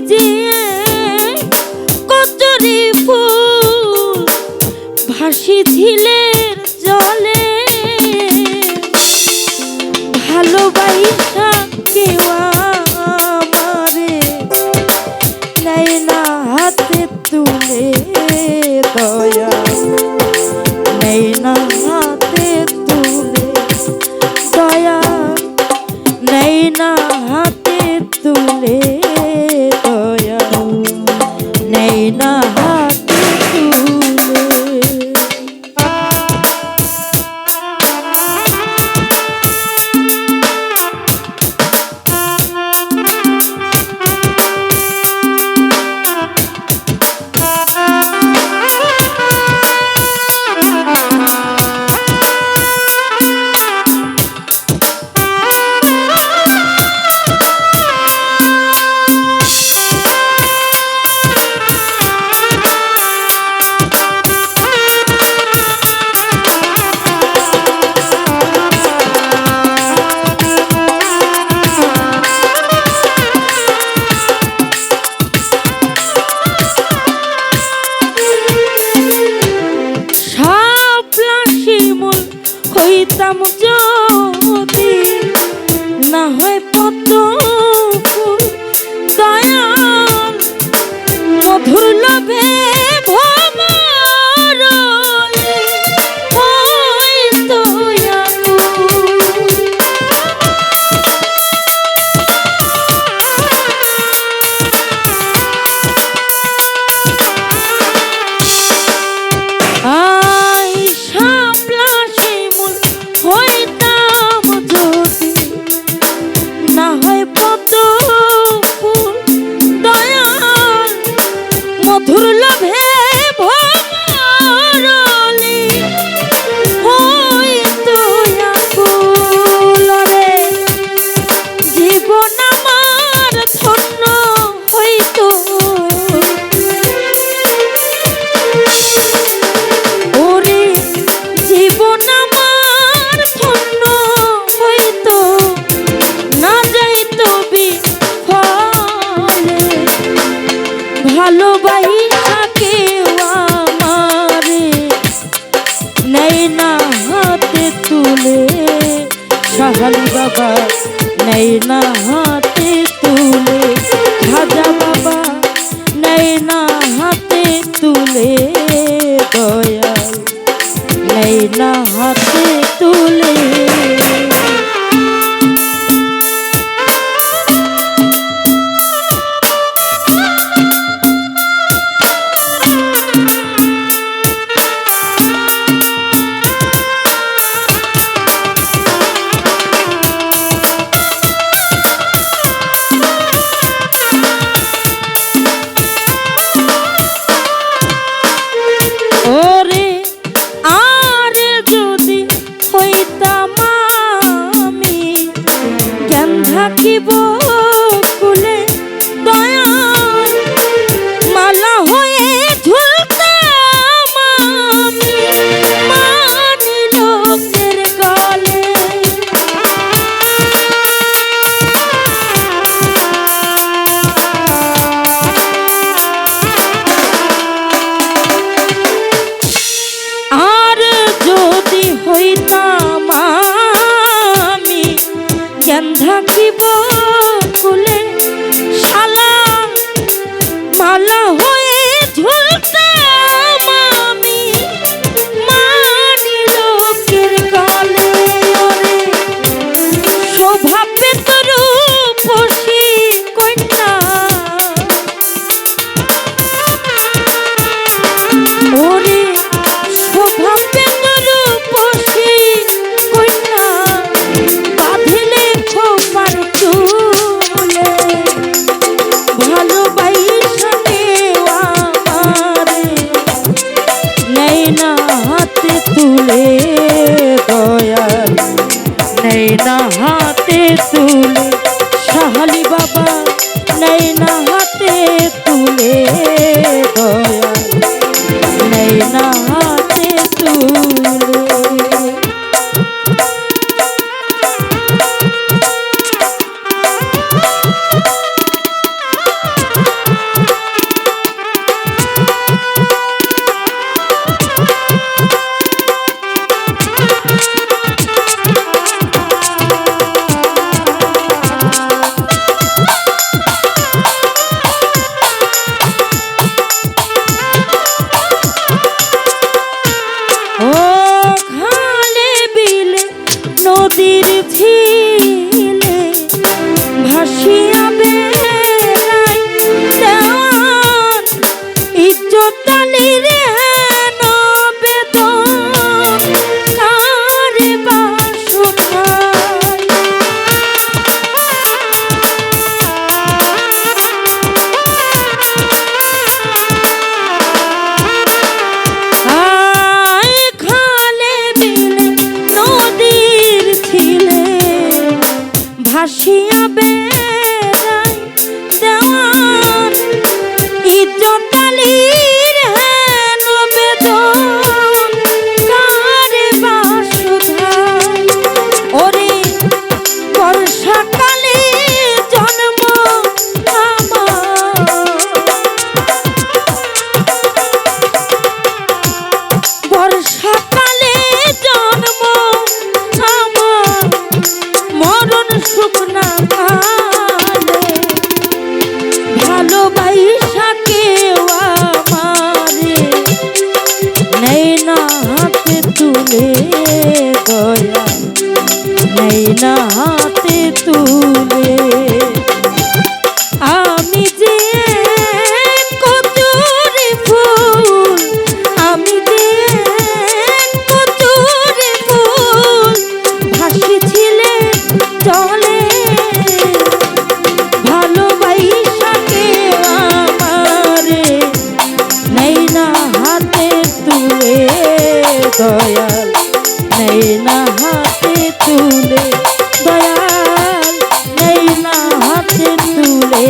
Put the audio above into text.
ভিজিয়ে কচুরি ফুল ভাসি ঝিলের জলে ভালোবাসা কেউ আমারে নেয় না হাতে তুলে দয়া নেয় না হাতে তুলে দয়া নেয় না হাতে তুলে দয়া নেয় না হাতে তুলে। হইতাম যদি না হয় পদ্ম ফুল দয়াল মধুর লোভে ভ্রমরে হইতো হইতাম যদি না হয় পদ্ম ফুল দয়াল মধুর লোভে ভ্রমরে হইতো আকুল রে জীবন আমার ধন্য হইতো ওরে জীবন আমার ধন্য হইতো না যাইতো বিফলে ভালোবাসা কেউ আমারে নেয় না হাতে তুলে সাহালি বাবা নেয় না হাতে তুলে খাজা বাবা নেয় না হাতে তুলে দয়াল নেয় না হাতে তুলে। ওরে আর যদি হইতাম আমি কেন থাকিব কুলে দয়াল মালা হয়ে ঝুলতাম আমি মানি লোকের গলে আর যদি হইতাম আমি কেন থাকিব কুলে শালা তুলে দয়া নেই না হাতে তুলে আমি যে কচুরি ফুল আমি যে কচুরি ফুল ভাসিছিলে চলে ভালোবাসা কেউ আমারে নেই না হাতে তুলে দয়াল নেই না হাতে তুলে দয়াল নেই না হাতে তুলে